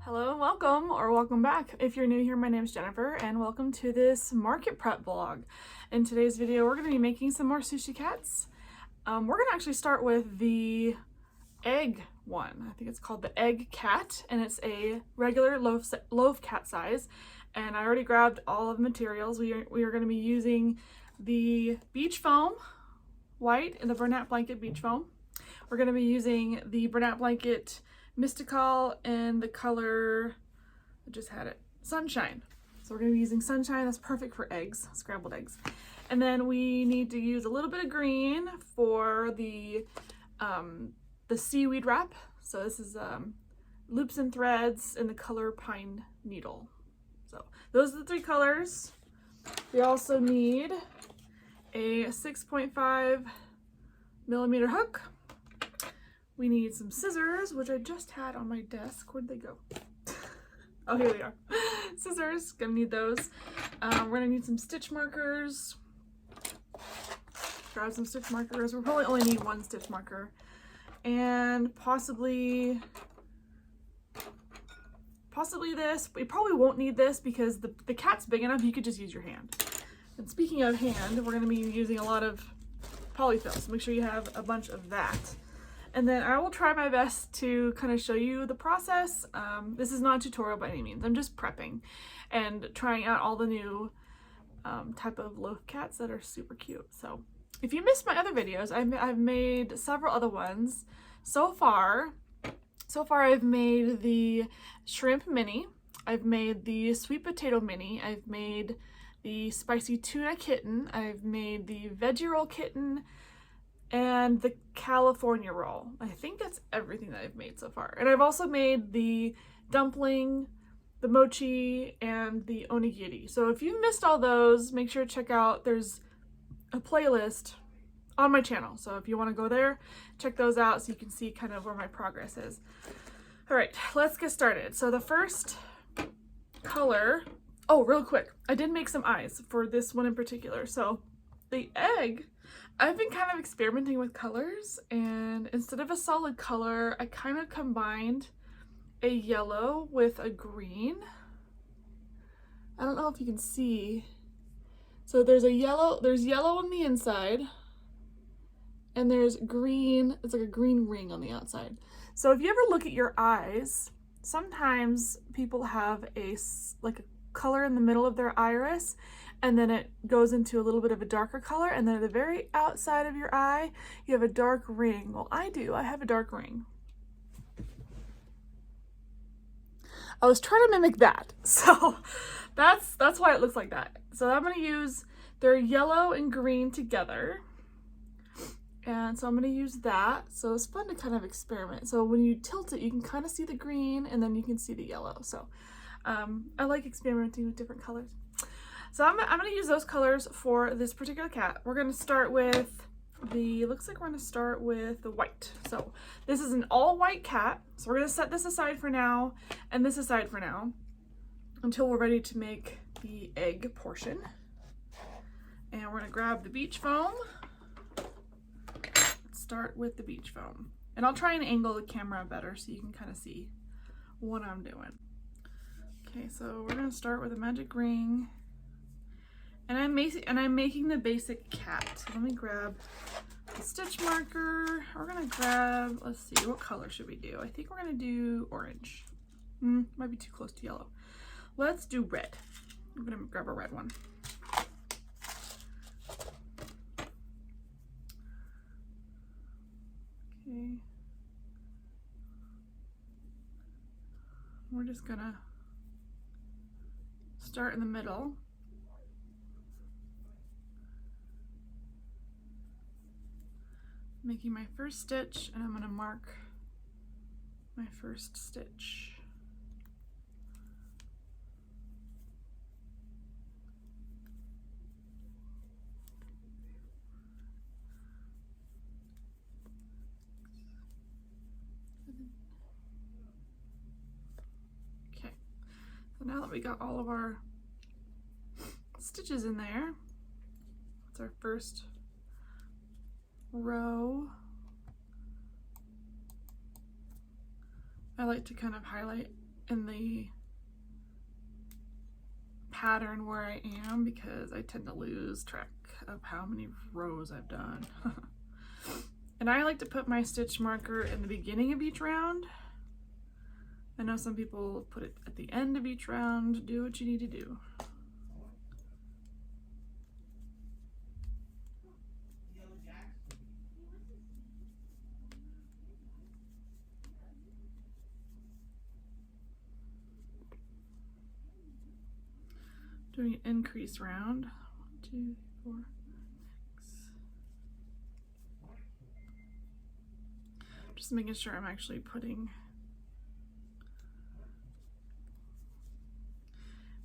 Hello and welcome, or welcome back. If you're new here, my name is Jennifer and welcome to this market prep vlog. In today's video, we're going to be making some more sushi cats. We're going to actually start with the egg one. I think it's called the egg cat, and it's a regular loaf cat size. And I already grabbed all of the materials. We are going to be using the beach foam white and the Bernat blanket beach foam. We're going to be using the Bernat blanket Mystical in the color, I just had it, Sunshine. So we're going to be using Sunshine. That's perfect for eggs, scrambled eggs. And then we need to use a little bit of green for the seaweed wrap. So this is loops and threads in the color Pine Needle. So those are the three colors. We also need a 6.5 millimeter hook. We need some scissors, which I just had on my desk. Where'd they go? Oh, here they are. Scissors, gonna need those. We're gonna need some stitch markers. Grab some stitch markers. We'll probably only need one stitch marker. And possibly this. We probably won't need this because the cat's big enough, you could just use your hand. And speaking of hand, we're gonna be using a lot of polyfill, so make sure you have a bunch of that. And then I will try my best to kind of show you the process. This is not a tutorial by any means. I'm just prepping and trying out all the new type of loaf cats that are super cute. So if you missed my other videos, I've made several other ones. So far I've made the shrimp mini. I've made the sweet potato mini. I've made the spicy tuna kitten. I've made the veggie roll kitten, and the California roll. I think that's everything that I've made so far. And I've also made the dumpling, the mochi, and the onigiri. So if you missed all those, make sure to check out, there's a playlist on my channel. So if you want to go there, check those out so you can see kind of where my progress is. All right, let's get started. So the first color, oh, real quick, I did make some eyes for this one in particular. So the egg, I've been kind of experimenting with colors, and instead of a solid color, I kind of combined a yellow with a green. I don't know if you can see. So there's yellow on the inside, and there's green, it's like a green ring on the outside. So if you ever look at your eyes, sometimes people have a color in the middle of their iris, and then it goes into a little bit of a darker color, and then at the very outside of your eye you have a dark ring. Well, I have a dark ring. I was trying to mimic that, so that's why it looks like that. So I'm going to use their yellow and green together, and so I'm going to use that. So it's fun to kind of experiment. So when you tilt it, you can kind of see the green, and then you can see the yellow. So I like experimenting with different colors. So I'm going to use those colors for this particular cat. We're going to start with looks like we're going to start with the white. So this is an all white cat. So we're going to set this aside for now and this aside for now until we're ready to make the egg portion. And we're going to grab the beach foam. Let's start with the beach foam. And I'll try and angle the camera better so you can kind of see what I'm doing. Okay, so we're going to start with a magic ring. And I'm making the basic cat. So let me grab the stitch marker. We're gonna grab, let's see, what color should we do? I think we're gonna do orange. Might be too close to yellow. Let's do red. I'm gonna grab a red one. Okay. We're just gonna start in the middle. Making my first stitch, and I'm going to mark my first stitch. Okay, so now that we got all of our stitches in there, that's our first row. I like to kind of highlight in the pattern where I am because I tend to lose track of how many rows I've done. And I like to put my stitch marker in the beginning of each round. I know some people put it at the end of each round. Do what you need to do. Doing an increase round. 1, 2, 4, 6. Just making sure I'm actually putting,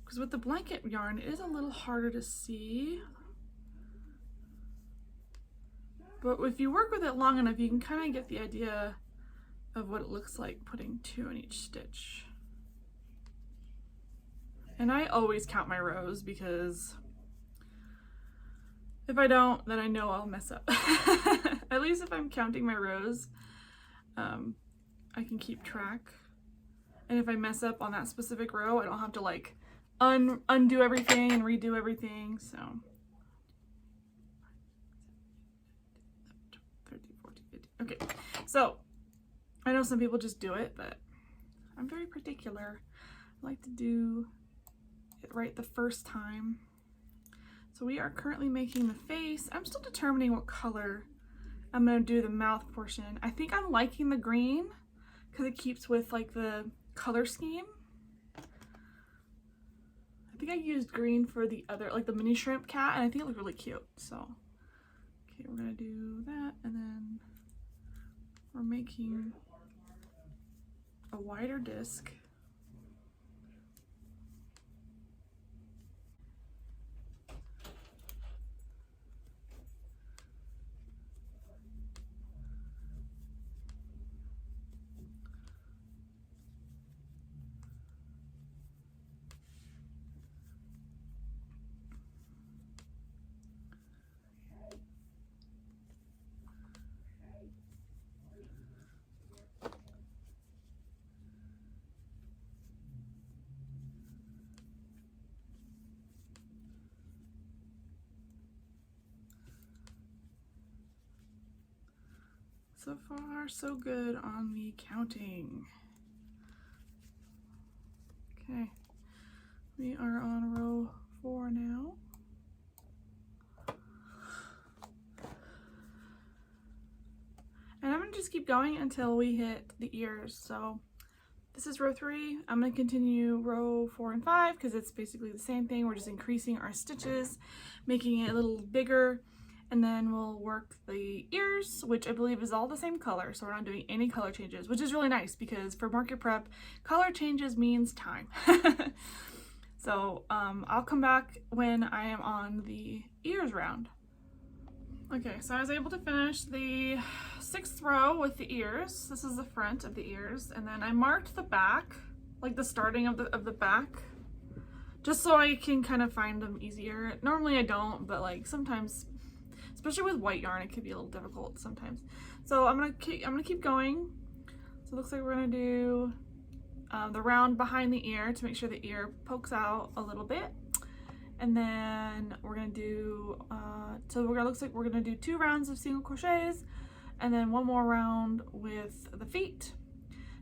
because with the blanket yarn it is a little harder to see, but if you work with it long enough you can kind of get the idea of what it looks like putting 2 in each stitch. And I always count my rows because if I don't, then I know I'll mess up. At least if I'm counting my rows, I can keep track. And if I mess up on that specific row, I don't have to like undo everything and redo everything. So 13, 14, 15. Okay, so I know some people just do it, but I'm very particular. I like to do it right the first time. So we are currently making the face. I'm still determining what color I'm gonna do the mouth portion. I think I'm liking the green because it keeps with like the color scheme. I think I used green for the other, like the mini shrimp cat, and I think it looked really cute. So, okay, we're gonna do that, and then we're making a wider disc. So far, so good on the counting. Okay, we are on row 4 now. And I'm gonna just keep going until we hit the ears. So this is row 3. I'm gonna continue row 4 and 5 because it's basically the same thing. We're just increasing our stitches, making it a little bigger. And then we'll work the ears, which I believe is all the same color, so we're not doing any color changes, which is really nice because for market prep, color changes means time. So I'll come back when I am on the ears round. Okay, so I was able to finish the 6th row with the ears. This is the front of the ears, and then I marked the back, like the starting of the back, just so I can kind of find them easier. Normally I don't, but like sometimes, especially with white yarn, it could be a little difficult sometimes. So I'm gonna keep going. So it looks like we're gonna do the round behind the ear to make sure the ear pokes out a little bit, and then we're gonna do looks like we're gonna do 2 rounds of single crochets, and then 1 more round with the feet.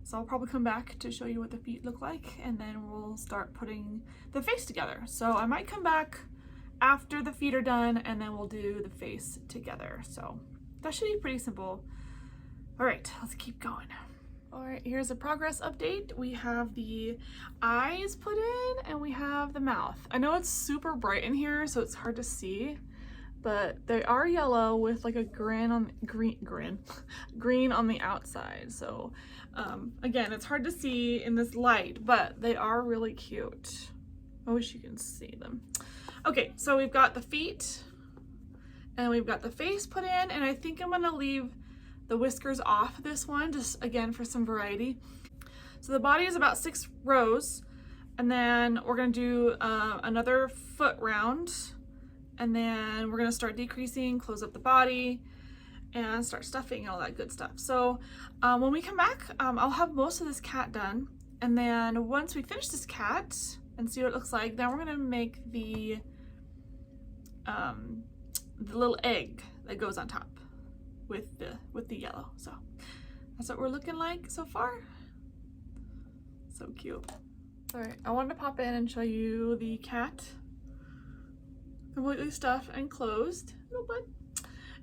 So I'll probably come back to show you what the feet look like, and then we'll start putting the face together. So I might come back after the feet are done, and then we'll do the face together. So that should be pretty simple. All right, let's keep going. All right, here's a progress update. We have the eyes put in and we have the mouth. I know it's super bright in here, so it's hard to see, but they are yellow with like a green on the outside. So again, it's hard to see in this light, but they are really cute. I wish you can see them. Okay, so we've got the feet and we've got the face put in, and I think I'm gonna leave the whiskers off this one, just again for some variety. So the body is about 6 rows, and then we're gonna do another foot round, and then we're gonna start decreasing, close up the body, and start stuffing and all that good stuff. So when we come back, I'll have most of this cat done, And then once we finish this cat and see what it looks like, then we're gonna make the little egg that goes on top with the yellow. So that's what we're looking like so far. So cute. All right, I wanted to pop in and show you the cat completely stuffed and closed. Little butt.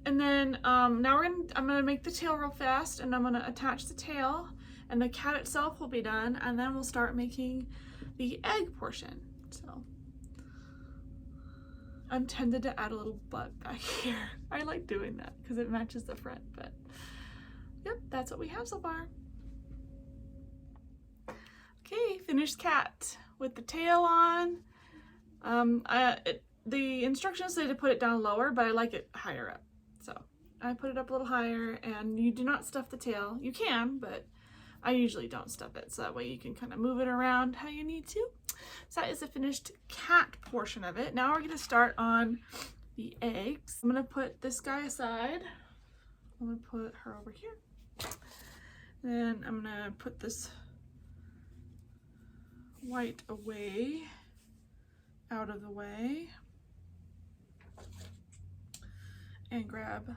And then now I'm gonna make the tail real fast, and I'm gonna attach the tail, and the cat itself will be done, and then we'll start making the egg portion. So I'm tempted to add a little butt back here. I like doing that because it matches the front, but yep, that's what we have so far. Okay, finished cat with the tail on. The instructions say to put it down lower, but I like it higher up. So I put it up a little higher, and you do not stuff the tail. You can, but I usually don't stuff it, so that way you can kind of move it around how you need to. So that is the finished cat portion of it. Now we're going to start on the eggs. I'm going to put this guy aside. I'm going to put her over here. Then I'm going to put this white away, out of the way, and grab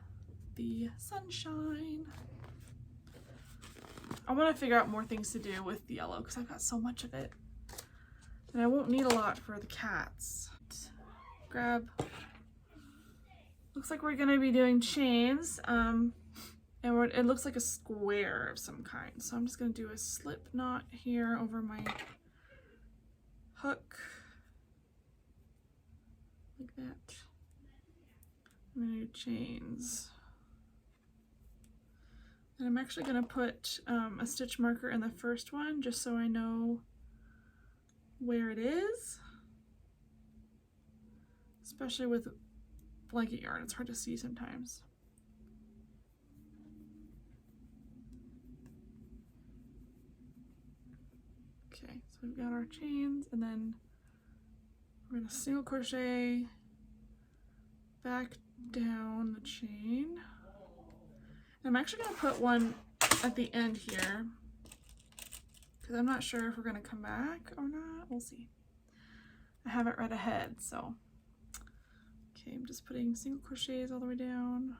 the sunshine. I want to figure out more things to do with the yellow because I've got so much of it. And I won't need a lot for the cats. Grab, looks like we're gonna be doing chains, and it looks like a square of some kind. So I'm just gonna do a slip knot here over my hook, like that. I'm gonna do chains. And I'm actually gonna put a stitch marker in the first one just so I know where it is. Especially with blanket yarn, it's hard to see sometimes. Okay, so we've got our chains, and then we're gonna single crochet back down the chain. I'm actually gonna put one at the end here because I'm not sure if we're gonna come back or not. We'll see. I have it right ahead, so. Okay, I'm just putting single crochets all the way down.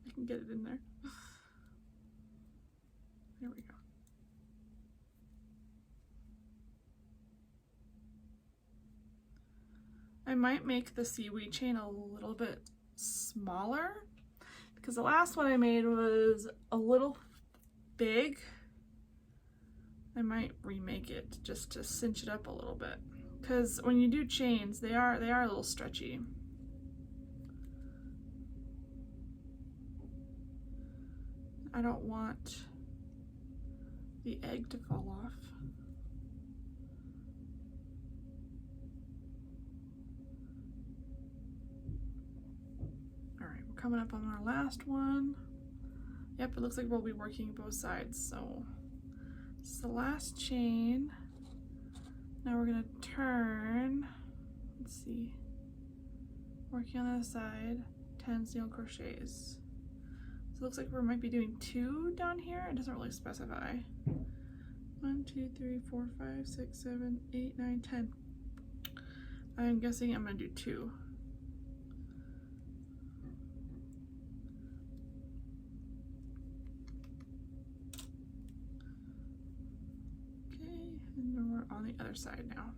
I can get it in there. There we go. I might make the seaweed chain a little bit smaller because the last one I made was a little big. I might remake it just to cinch it up a little bit because when you do chains, they are a little stretchy. I don't want the egg to fall off. All right, we're coming up on our last one. Yep, it looks like we'll be working both sides. So this is the last chain. Now we're gonna turn, let's see, working on the other side, 10 single crochets. So it looks like we might be doing 2 down here. It doesn't really specify. 1, 2, 3, 4, 5, 6, 7, 8, 9, 10. I'm guessing I'm gonna do 2. Okay, and then we're on the other side now.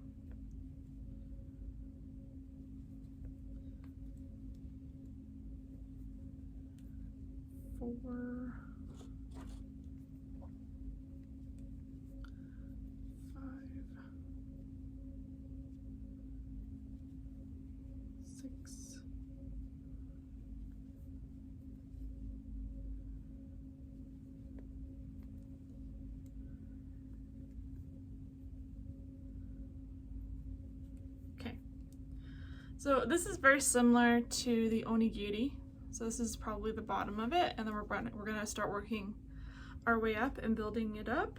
Four, 5, 6, 'kay. So this is very similar to the onigiri. So this is probably the bottom of it, and then we're gonna start working our way up and building it up.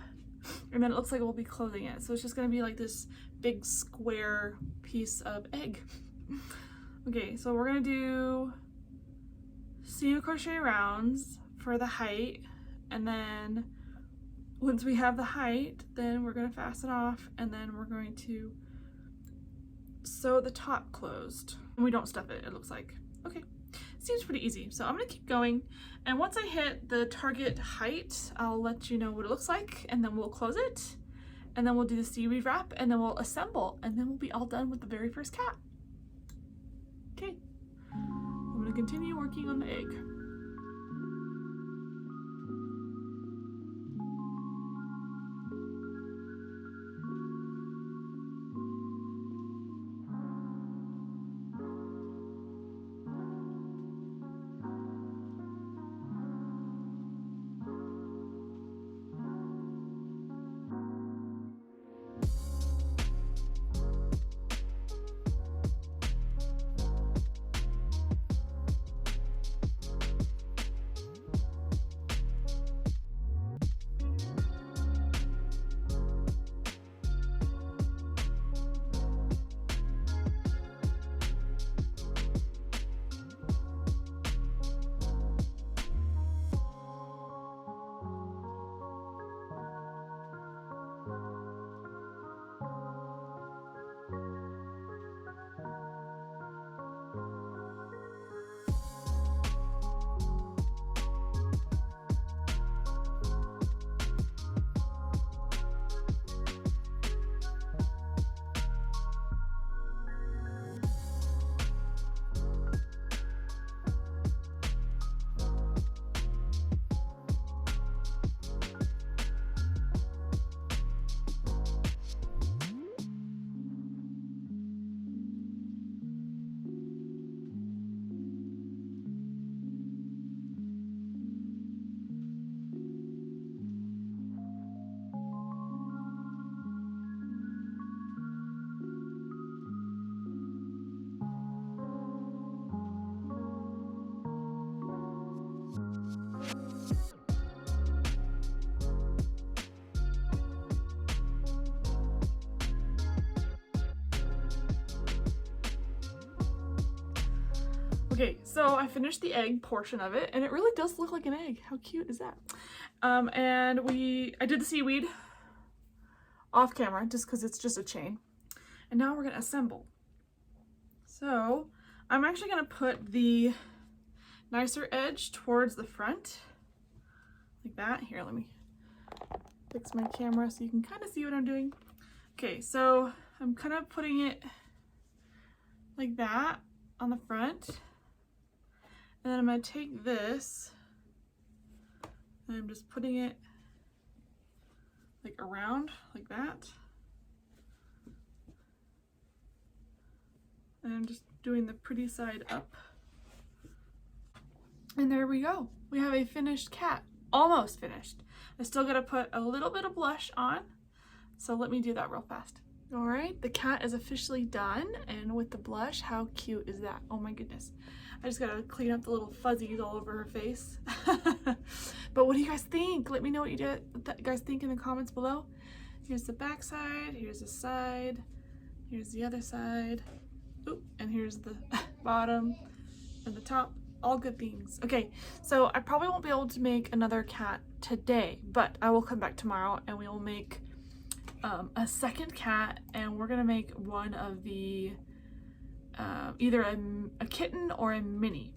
And then it looks like we'll be closing it. So it's just gonna be like this big square piece of egg. Okay, so we're gonna do single crochet rounds for the height, and then once we have the height, then we're gonna fasten off, and then we're going to sew the top closed. And we don't stuff it, it looks like. Okay, seems pretty easy. So I'm gonna keep going, and once I hit the target height, I'll let you know what it looks like, and then we'll close it, and then we'll do the seaweed wrap, and then we'll assemble, and then we'll be all done with the very first cat. Okay, I'm gonna continue working on the egg. Okay, so I finished the egg portion of it, and it really does look like an egg. How cute is that? And I did the seaweed off camera just because it's just a chain. And now we're gonna assemble. So I'm actually gonna put the nicer edge towards the front, like that. Here, let me fix my camera so you can kind of see what I'm doing. Okay, so I'm kind of putting it like that on the front. And then I'm going to take this and I'm just putting it like around like that. And I'm just doing the pretty side up. And there we go. We have a finished cat. Almost finished. I still got to put a little bit of blush on. So let me do that real fast. All right, the cat is officially done, and with the blush, how cute is that? Oh my goodness. I just gotta clean up the little fuzzies all over her face. But what do you guys think? Let me know what you guys think in the comments below. Here's the back side, here's the side, here's the other side. Oop, and here's the bottom and the top. All good things. Okay, so I probably won't be able to make another cat today, but I will come back tomorrow and we will make a second cat, and we're gonna make one of the either a kitten or a mini.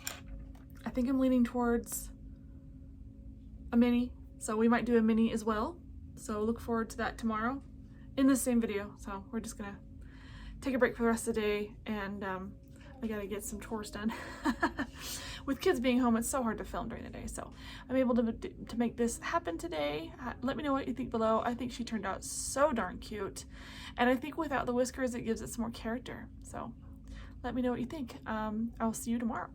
I think I'm leaning towards a mini, so we might do a mini as well. So look forward to that tomorrow in the same video. So we're just gonna take a break for the rest of the day, and I gotta get some chores done. With kids being home, it's so hard to film during the day, so I'm able to make this happen today. Let me know what you think below. I think she turned out so darn cute, and I think without the whiskers it gives it some more character. So let me know what you think. I'll see you tomorrow.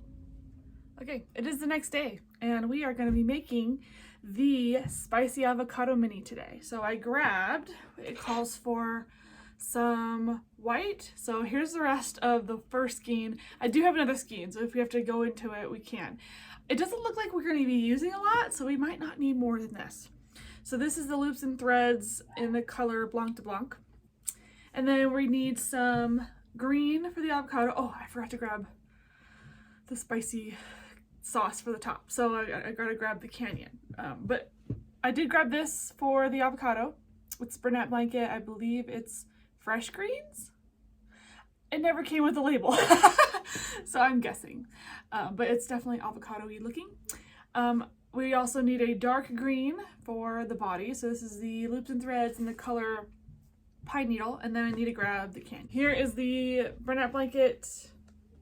Okay, it is the next day, and we are going to be making the Spicy Avocado Mini today. So I grabbed, it calls for some white. So here's the rest of the first skein. I do have another skein, so if we have to go into it, we can. It doesn't look like we're going to be using a lot, so we might not need more than this. So this is the loops and threads in the color Blanc de Blanc. And then we need some green for the avocado. Oh, I forgot to grab the spicy sauce for the top. So I gotta grab the Canyon. But I did grab this for the avocado. It's Bernat Blanket. I believe it's fresh greens. It never came with a label, so I'm guessing. But it's definitely avocado-y looking. We also need a dark green for the body. So this is the loops and threads in the color Pine Needle. And then I need to grab the Canyon. Here is the Bernat Blanket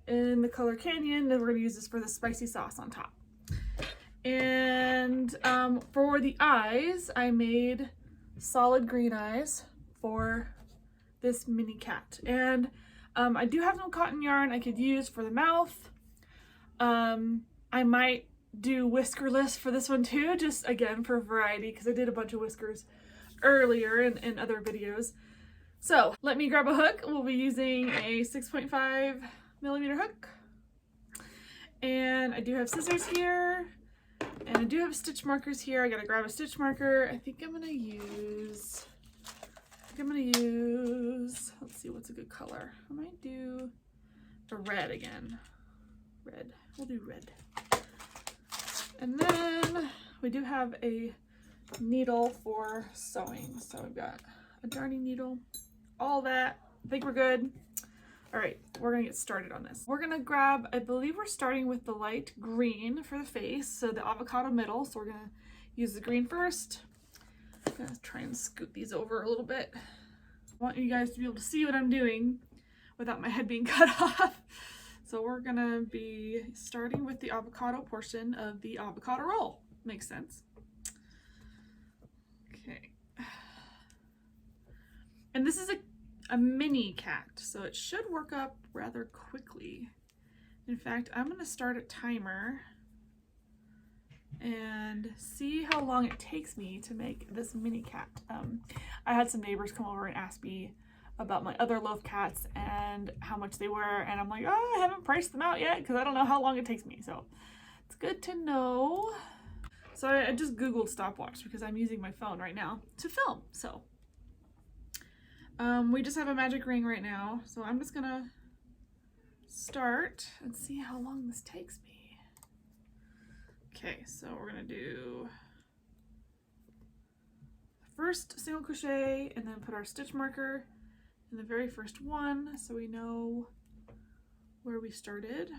in the color Canyon. And we're gonna use this for the spicy sauce on top. And for the eyes, I made solid green eyes for this mini cat. And I do have some cotton yarn I could use for the mouth. I might do whiskerless for this one too, just again for variety, because I did a bunch of whiskers earlier in other videos. So let me grab a hook. We'll be using a 6.5 millimeter hook. And I do have scissors here. And I do have stitch markers here. I gotta grab a stitch marker. I think I'm gonna use, let's see, what's a good color? I might do the red again. Red, we'll do red. And then we do have a needle for sewing. So we've got a darning needle, all that. I think we're good. All right, we're gonna get started on this. We're gonna grab, I believe we're starting with the light green for the face, so the avocado middle. So we're gonna use the green first. I'm gonna try and scoot these over a little bit. I want you guys to be able to see what I'm doing without my head being cut off. So we're gonna be starting with the avocado portion of the avocado roll. Makes sense. Okay. And this is a mini cat, so it should work up rather quickly. In fact, I'm gonna start a timer and see how long it takes me to make this mini cat. I had some neighbors come over and ask me about my other loaf cats and how much they were, and I'm like, oh, I haven't priced them out yet because I don't know how long it takes me, so it's good to know. So I just Googled stopwatch because I'm using my phone right now to film, so. We just have a magic ring right now, so I'm just gonna start and see how long this takes me. Okay, so we're gonna do the first single crochet and then put our stitch marker in the very first one so we know where we started.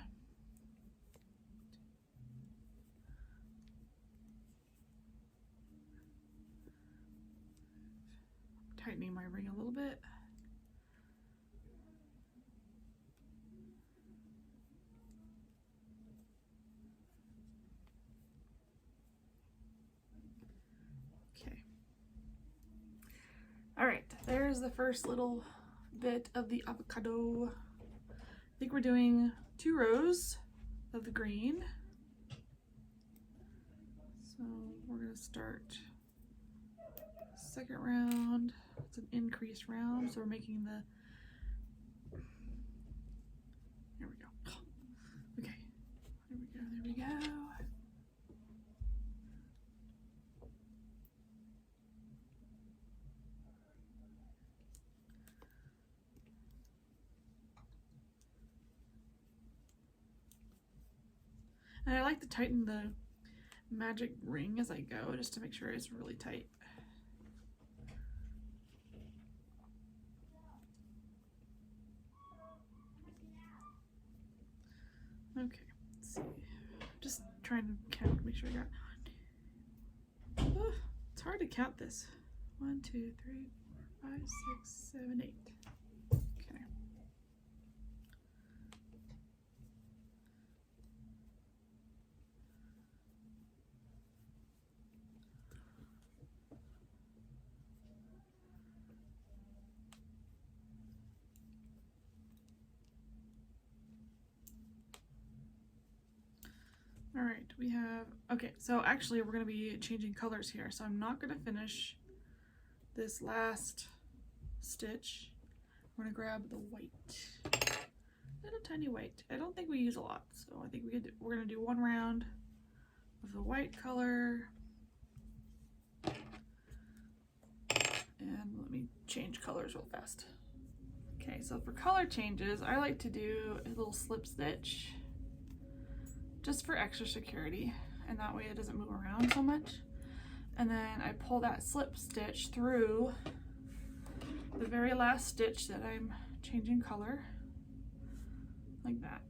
Tightening my ring a little bit. Okay. All right, there's the first little bit of the avocado. I think we're doing 2 rows of the green. So we're gonna start second round. It's an increased round, so we're making the, there we go. Okay, there we go. And I like to tighten the magic ring as I go, just to make sure it's really tight. Okay, let's see. Just trying to count, make sure I got. Oh, it's hard to count this. 1, 2, 3, 4, 5, 6, 7, 8. Okay. All right, we have, okay, so actually we're gonna be changing colors here. So I'm not gonna finish this last stitch. We're gonna grab the white, little tiny white. I don't think we use a lot, so I think we're gonna do 1 round of the white color. change colors real fast. Okay, so for color changes, I like to do a little slip stitch just for extra security, and that way it doesn't move around so much. And then I pull that slip stitch through the very last stitch that I'm changing color, like that.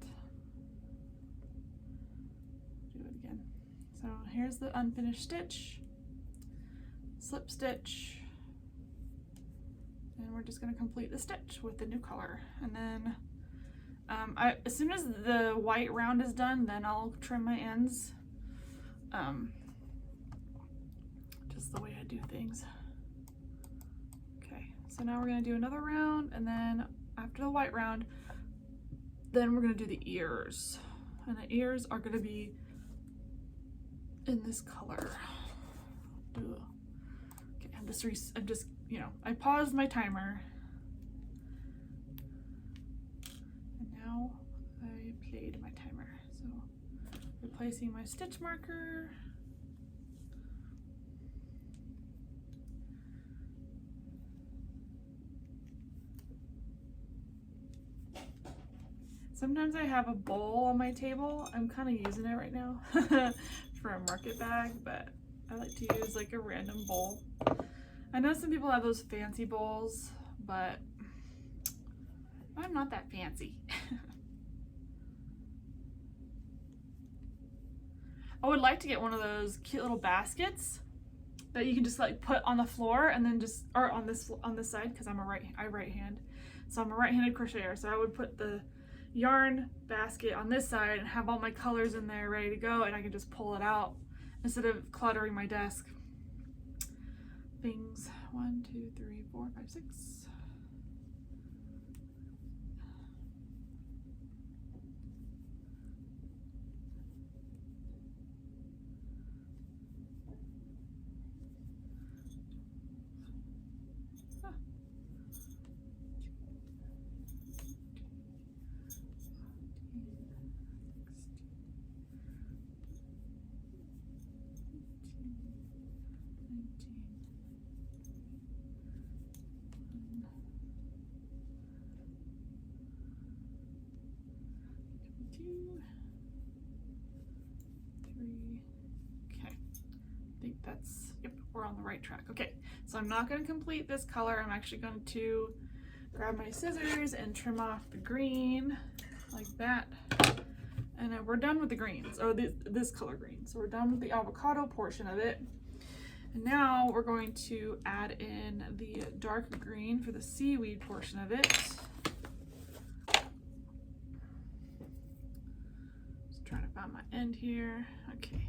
Do it again. So here's the unfinished stitch, slip stitch, and we're just going to complete the stitch with the new color. And then as soon as the white round is done, then I'll trim my ends, just the way I do things. Okay, so now we're going to do another round, and then after the white round, then we're going to do the ears, and the ears are going to be in this color. Okay, I'm just, you know, I paused my timer, and now I played my timer. So replacing my stitch marker. Sometimes I have a bowl on my table. I'm kind of using it right now for a market bag, but I like to use like a random bowl. I know some people have those fancy bowls, but I'm not that fancy. I would like to get one of those cute little baskets that you can just like put on the floor and then just, or on this side, because I right hand. So I'm a right-handed crocheter, so I would put the yarn basket on this side and have all my colors in there ready to go, and I can just pull it out instead of cluttering my desk. Things 1, 2, 3, 4, 5, 6. We're on the right track. Okay, so I'm not going to complete this color. I'm actually going to grab my scissors and trim off the green like that. And we're done with the greens, or this color green. So we're done with the avocado portion of it. And now we're going to add in the dark green for the seaweed portion of it. Just trying to find my end here. Okay.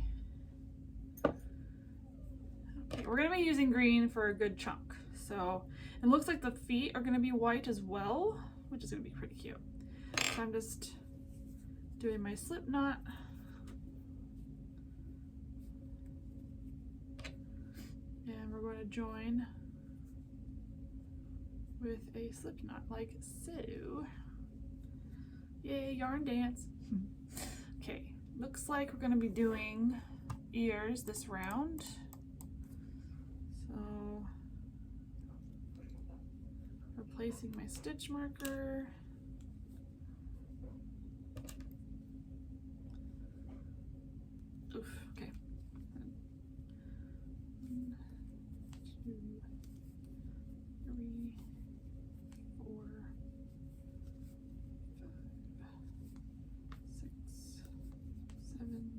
Okay, we're going to be using green for a good chunk. So it looks like the feet are going to be white as well, which is going to be pretty cute. So I'm just doing my slip knot. And we're going to join with a slip knot like so. Yay, yarn dance. Okay, looks like we're going to be doing ears this round. So replacing my stitch marker. Oof, okay. 1, 2, 3, 4, 5, 6, 7,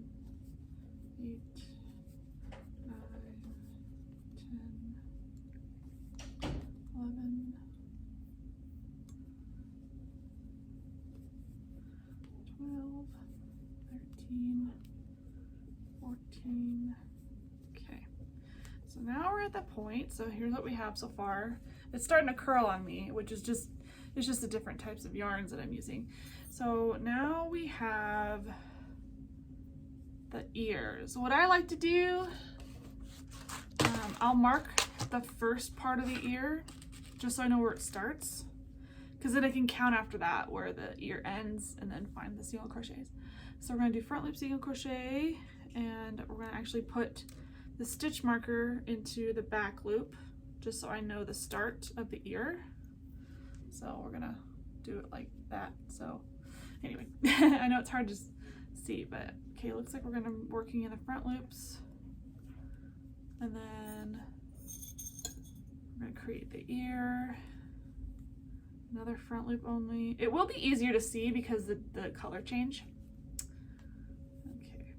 8, 9, 10, 11, 12, 13, 14. Okay, so now we're at the point. So here's what we have so far. It's starting to curl on me, which is just, it's just the different types of yarns that I'm using. So now we have the ears. What I like to do, I'll mark the first part of the ear just so I know where it starts, because then I can count after that where the ear ends and then find the single crochets. So we're going to do front loop single crochet, and we're going to actually put the stitch marker into the back loop just so I know the start of the ear. So we're gonna do it like that. So anyway, I know it's hard to see, but okay, looks like we're gonna be working in the front loops, and then we're gonna create the ear. Another front loop only. It will be easier to see because the color change. Okay,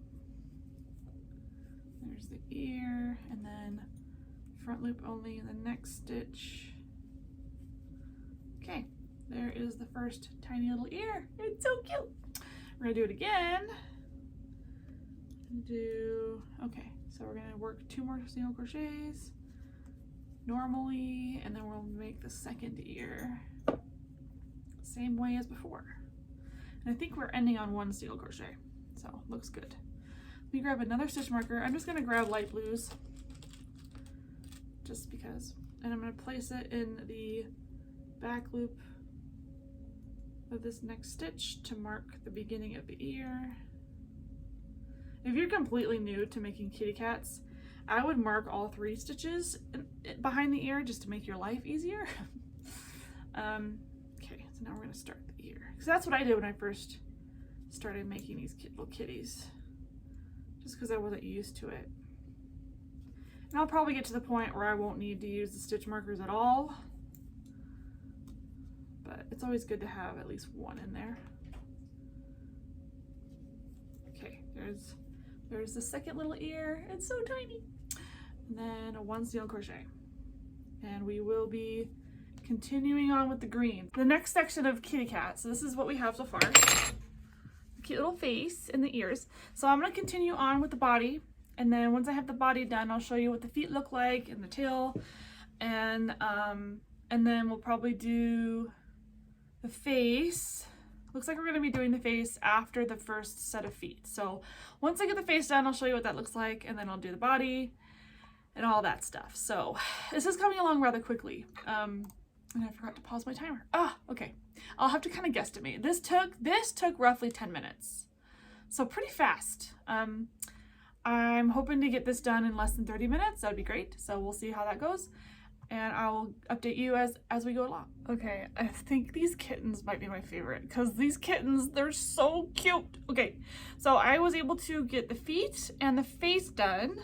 there's the ear, and then front loop only in the next stitch. Okay, there is the first tiny little ear. It's so cute. We're gonna do it again. Okay, so we're gonna work 2 more single crochets normally, and then we'll make the second ear same way as before. And I think we're ending on 1 single crochet, so looks good. Let me grab another stitch marker. I'm just gonna grab light blues, just because, and I'm gonna place it in the back loop of this next stitch to mark the beginning of the ear. If you're completely new to making kitty cats, I would mark all 3 stitches behind the ear just to make your life easier. Okay, so now we're gonna start the ear. Because that's what I did when I first started making these little kitties, just because I wasn't used to it. And I'll probably get to the point where I won't need to use the stitch markers at all, but it's always good to have at least 1 in there. Okay, there's the second little ear. It's so tiny. And then a 1 single crochet. And we will be continuing on with the green. The next section of kitty cat, so this is what we have so far. The cute little face and the ears. So I'm gonna continue on with the body, and then once I have the body done, I'll show you what the feet look like and the tail, and then we'll probably do the face. Looks like we're gonna be doing the face after the first set of feet. So once I get the face done, I'll show you what that looks like, and then I'll do the body and all that stuff. So this is coming along rather quickly. And I forgot to pause my timer. Okay. I'll have to kind of guesstimate. This took roughly 10 minutes. So pretty fast. I'm hoping to get this done in less than 30 minutes. That'd be great. So we'll see how that goes, and I'll update you as we go along. Okay, I think these kittens might be my favorite, because these kittens, they're so cute. Okay, so I was able to get the feet and the face done.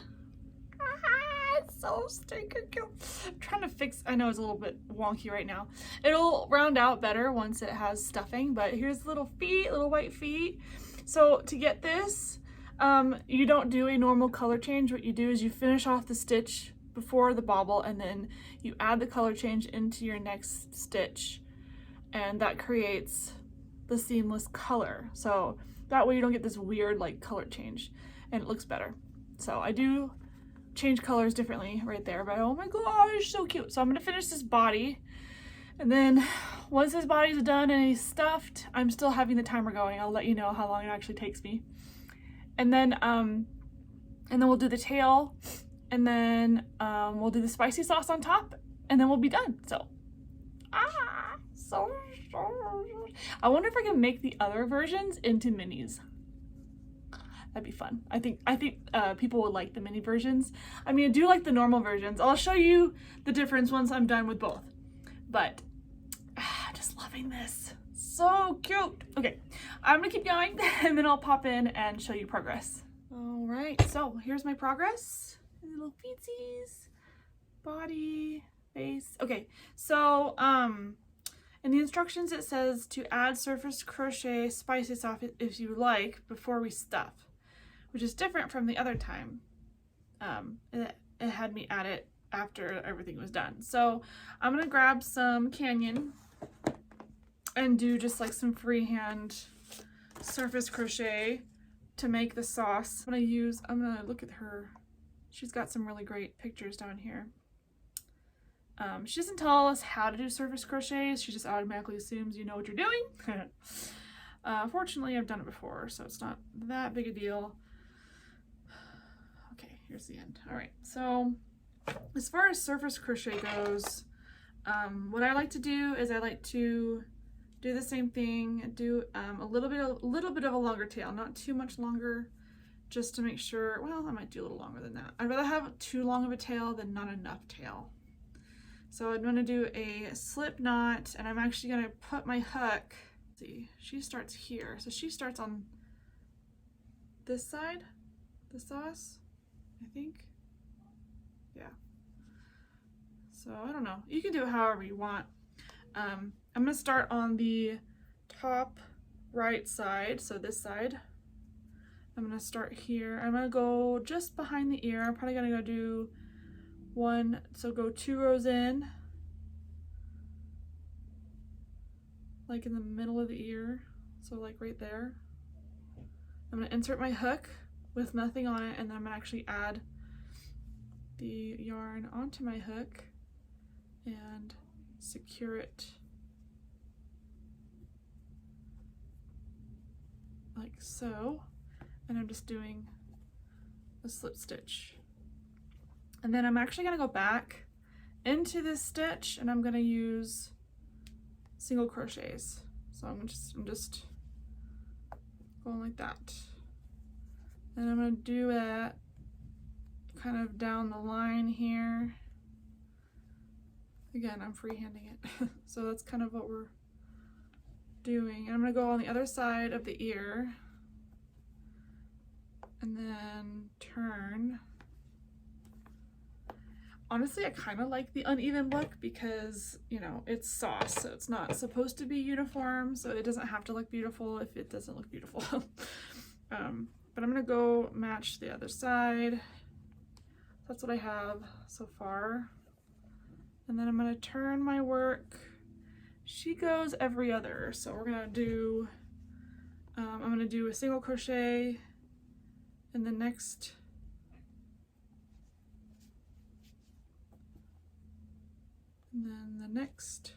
It's so stinking cute. I'm trying to fix, I know it's a little bit wonky right now. It'll round out better once it has stuffing, but here's little feet, little white feet. So to get this, you don't do a normal color change. What you do is you finish off the stitch before the bobble, and then you add the color change into your next stitch, and that creates the seamless color. So that way you don't get this weird like color change, and it looks better. So I do change colors differently right there, but oh my gosh, so cute. So I'm gonna finish this body, and then once his body's done and he's stuffed, I'm still having the timer going. I'll let you know how long it actually takes me. And then we'll do the tail, and then we'll do the spicy sauce on top, and then we'll be done. So, so I wonder if I can make the other versions into minis. That'd be fun. I think people would like the mini versions. I mean, I do like the normal versions. I'll show you the difference once I'm done with both. But just loving this. So cute. Okay, I'm gonna keep going, and then I'll pop in and show you progress. All right, so here's my progress. Little feetsies, body, face. Okay, so in the instructions it says to add surface crochet spicy sauce if you like before we stuff, which is different from the other time. It had me add it after everything was done. So I'm gonna grab some Canyon and do just like some freehand surface crochet to make the sauce. I'm gonna look at her. She's got some really great pictures down here. She doesn't tell us how to do surface crochets. She just automatically assumes you know what you're doing. Fortunately, I've done it before, so it's not that big a deal. Okay, here's the end. All right, so as far as surface crochet goes, what I like to do is I like to do the same thing, do a little bit of a longer tail, not too much longer, just to make sure. Well, I might do a little longer than that. I'd rather have too long of a tail than not enough tail. So I'm gonna do a slip knot, and I'm actually gonna put my hook, let's see, she starts here. So she starts on this side, the sauce, I think. Yeah. So I don't know, you can do it however you want. I'm gonna start on the top right side, so this side. I'm gonna start here. I'm gonna go just behind the ear. I'm probably gonna go do one, so go 2 rows in, like in the middle of the ear, so like right there. I'm gonna insert my hook with nothing on it, and then I'm gonna actually add the yarn onto my hook and secure it like so. And I'm just doing a slip stitch. And then I'm actually gonna go back into this stitch, and I'm gonna use single crochets. So I'm just going like that. And I'm gonna do it kind of down the line here. Again, I'm freehanding it. So that's kind of what we're doing. And I'm gonna go on the other side of the ear and then turn. Honestly, I kind of like the uneven look because, you know, it's sauce, so it's not supposed to be uniform, so it doesn't have to look beautiful if it doesn't look beautiful. But I'm gonna go match the other side. That's what I have so far. And then I'm gonna turn my work. She goes every other, so we're gonna do, I'm gonna do a single crochet in the next, and then the next.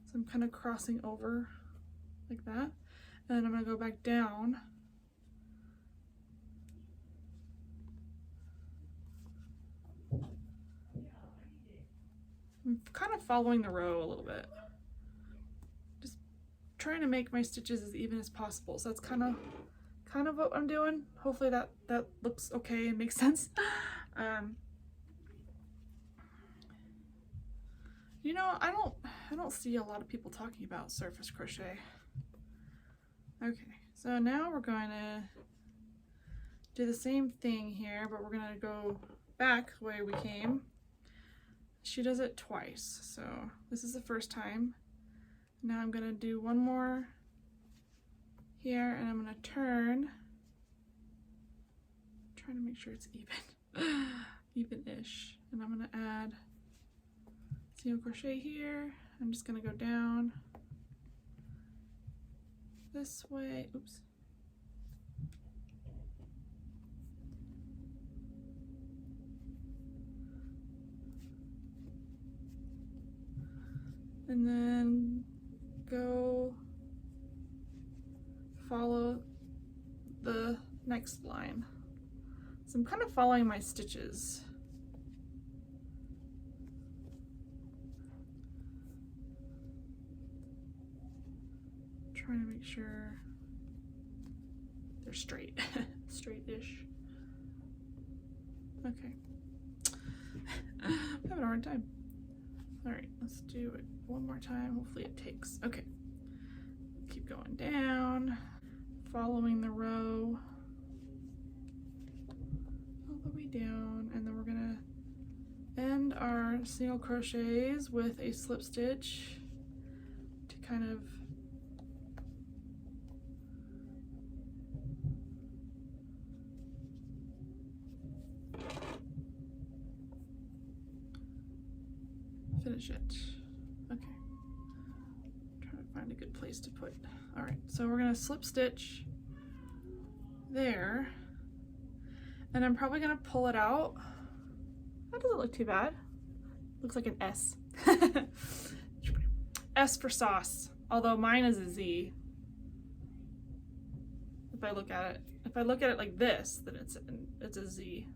So I'm kind of crossing over like that, and then I'm gonna go back down. I'm kind of following the row a little bit, just trying to make my stitches as even as possible. So that's kind of what I'm doing. Hopefully that looks okay and makes sense. You know, I don't see a lot of people talking about surface crochet. Okay, so now we're going to do the same thing here, but we're going to go back the way we came. She does it twice, so this is the first time. Now I'm going to do one more here, and I'm going to turn, trying to make sure it's even, even-ish, and I'm going to add single crochet here. I'm just going to go down this way, oops. And then go follow the next line. So I'm kind of following my stitches. Trying to make sure they're straight, straight-ish. Okay. I'm having a hard time. All right, let's do it one more time. Hopefully it takes. Okay. Keep going down, following the row all the way down, and then we're gonna end our single crochets with a slip stitch to kind of finish it. Okay, trying to find a good place to put. All right, so we're gonna slip stitch there, and I'm probably gonna pull it out. That doesn't look too bad. Looks like an S. S for sauce, although mine is a Z. If I look at it like this, then it's a Z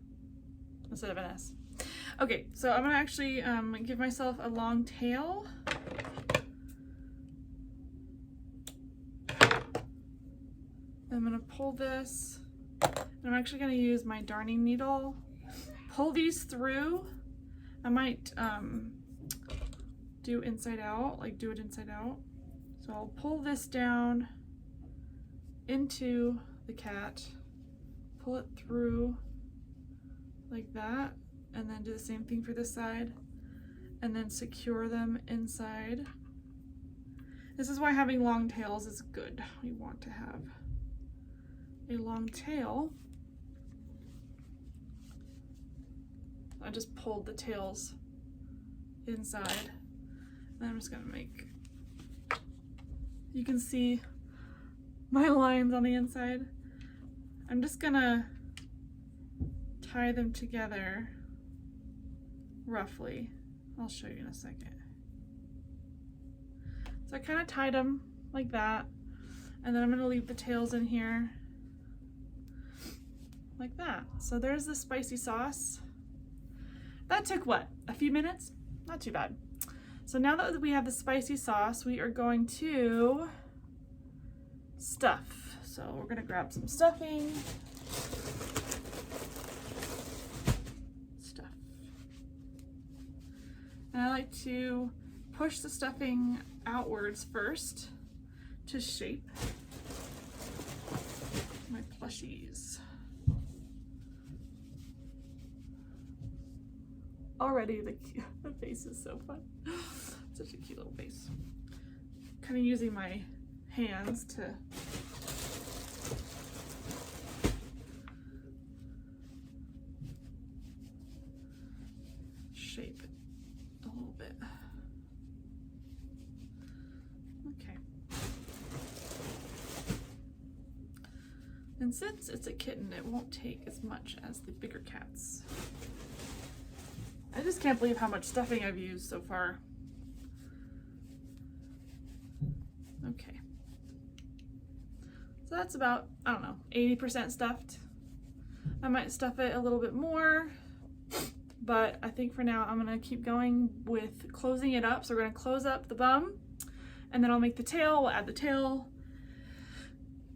instead of an S. Okay, so I'm gonna actually give myself a long tail. I'm gonna pull this, and I'm actually gonna use my darning needle. Pull these through. I might do inside out, like do it inside out. So I'll pull this down into the cat, pull it through like that, and then do the same thing for this side, and then secure them inside. This is why having long tails is good. We want to have a long tail. I just pulled the tails inside, and I'm just gonna make, you can see my lines on the inside. I'm just gonna tie them together roughly. I'll show you in a second. So I kind of tied them like that, and then I'm gonna leave the tails in here like that. So there's the spicy sauce. That took what, a few minutes? Not too bad. So now that we have the spicy sauce, we are going to stuff. So we're gonna grab some stuffing. Stuff. And I like to push the stuffing outwards first to shape my plushies. Already the face is so fun. Such a cute little face. Kind of using my hands to shape it a little bit. Okay. And since it's a kitten, it won't take as much as the bigger cats. I just can't believe how much stuffing I've used so far. Okay. So that's about, I don't know, 80% stuffed. I might stuff it a little bit more, but I think for now I'm gonna keep going with closing it up. So we're gonna close up the bum, and then I'll make the tail, we'll add the tail,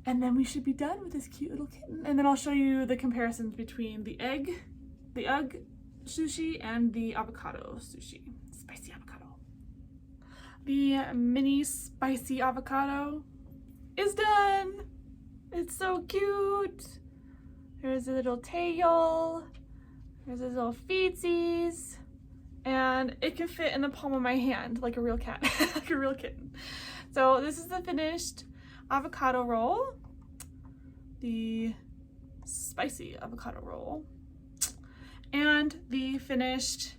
and then we should be done with this cute little kitten. And then I'll show you the comparisons between the egg sushi and the avocado sushi, spicy avocado. The mini spicy avocado is done. It's so cute. Here's a little tail. Here's his little feetsies. And it can fit in the palm of my hand like a real cat, like a real kitten. So this is the finished avocado roll, the spicy avocado roll, and the finished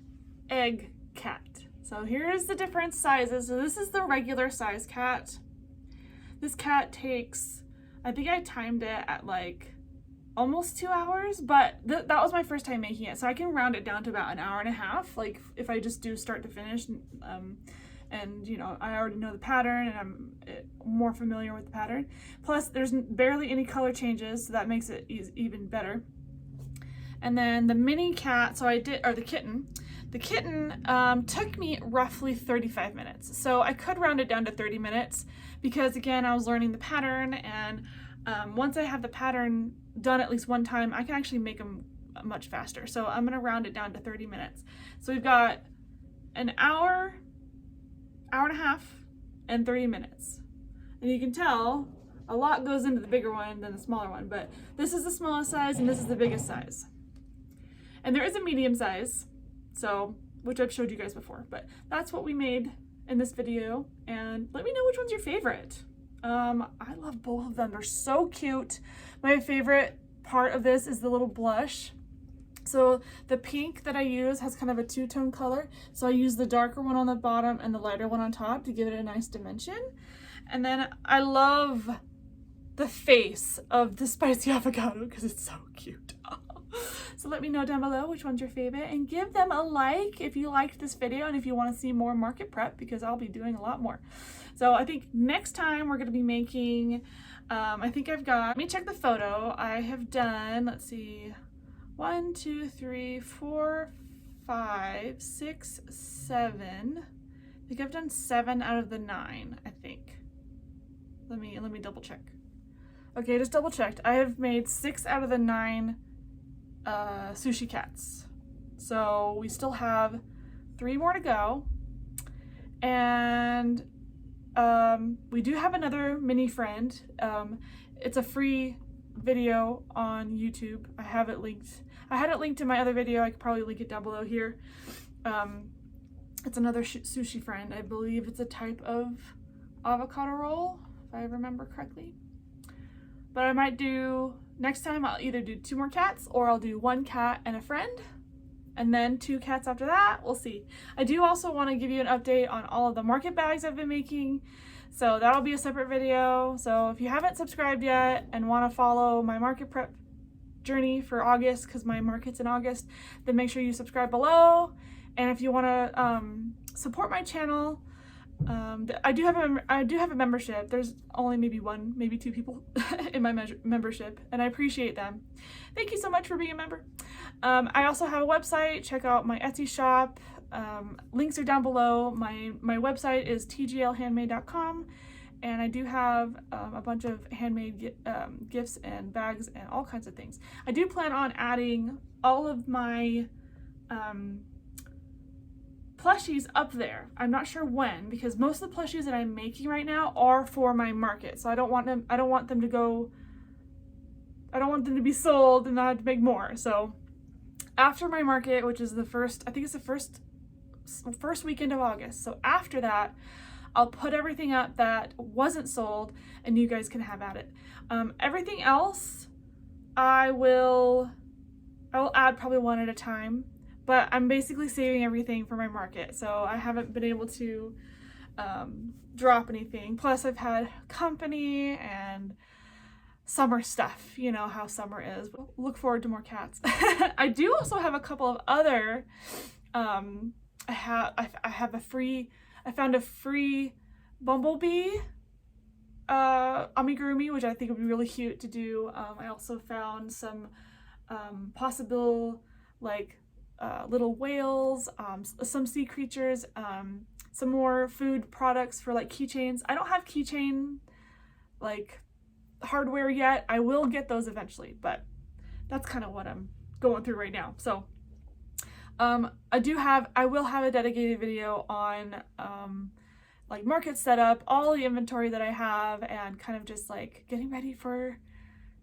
egg cat. So here's the different sizes. So this is the regular size cat. This cat takes, I think I timed it at like almost 2 hours, but that was my first time making it. So I can round it down to about an hour and a half, like if I just do start to finish. And you know, I already know the pattern and I'm more familiar with the pattern. Plus there's barely any color changes, so that makes it even better. And then the mini cat, so I did, or the kitten took me roughly 35 minutes. So I could round it down to 30 minutes because again, I was learning the pattern, and once I have the pattern done at least one time, I can actually make them much faster. So I'm gonna round it down to 30 minutes. So we've got an hour and a half, and 30 minutes. And you can tell a lot goes into the bigger one than the smaller one, but this is the smallest size and this is the biggest size. And there is a medium size, so, which I've showed you guys before, but that's what we made in this video. And let me know which one's your favorite. I love both of them. They're so cute. My favorite part of this is the little blush. So the pink that I use has kind of a two-tone color. So I use the darker one on the bottom and the lighter one on top to give it a nice dimension. And then I love the face of the spicy avocado because it's so cute. So let me know down below which one's your favorite, and give them a like if you liked this video and if you want to see more market prep, because I'll be doing a lot more. So I think next time we're going to be making, I think I've got, let me check the photo. I have done, let's see, 1, 2, 3, 4, 5, 6, 7. I think I've done 7 out of the 9, I think. Let me double check. Okay, just double checked. I have made 6 out of the 9 sushi cats. So we still have 3 more to go. And we do have another mini friend. It's a free video on YouTube. I have it linked. I had it linked in my other video. I could probably link it down below here. It's another sushi friend. I believe it's a type of avocado roll, if I remember correctly. But I might do, next time I'll either do 2 more cats, or I'll do 1 cat and a friend, and then 2 cats after that. We'll see. I do also want to give you an update on all of the market bags I've been making. So that'll be a separate video. So if you haven't subscribed yet and want to follow my market prep journey for August, because my market's in August, then make sure you subscribe below. And if you want to support my channel, I do have a membership. There's only maybe 1, maybe 2 people in my membership, and I appreciate them. Thank you so much for being a member. I also have a website. Check out my Etsy shop. Links are down below. My website is tglhandmade.com, and I do have a bunch of handmade gifts and bags and all kinds of things. I do plan on adding all of my plushies up there. I'm not sure when, because most of the plushies that I'm making right now are for my market. So I don't want them to be sold and I have to make more. So after my market, which is the first, I think it's the first weekend of August. So after that, I'll put everything up that wasn't sold and you guys can have at it. Everything else I will add probably 1 at a time. But I'm basically saving everything for my market, so I haven't been able to drop anything. Plus I've had company and summer stuff, you know how summer is. Look forward to more cats. I do also have a couple of other, I found a free bumblebee amigurumi, which I think would be really cute to do. I also found some possible like little whales, some sea creatures, some more food products for like keychains. I don't have keychain like hardware yet. I will get those eventually, but that's kind of what I'm going through right now. So I will have a dedicated video on like market setup, all the inventory that I have, and kind of just like getting ready for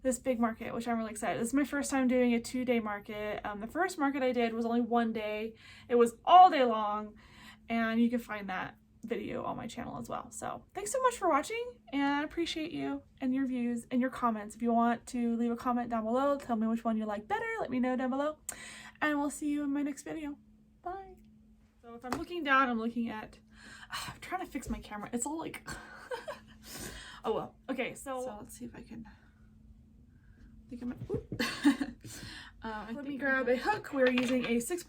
this big market, which I'm really excited. This is my first time doing a 2-day market. The first market I did was only 1 day. It was all day long, and you can find that video on my channel as well. So thanks so much for watching, and I appreciate you and your views and your comments. If you want to leave a comment down below, tell me which one you like better, let me know down below, and we'll see you in my next video. Bye. So if I'm looking down, I'm looking at, I'm trying to fix my camera. It's all like, oh well. Okay, so let's see if I can, let me grab a hook. We're using a 6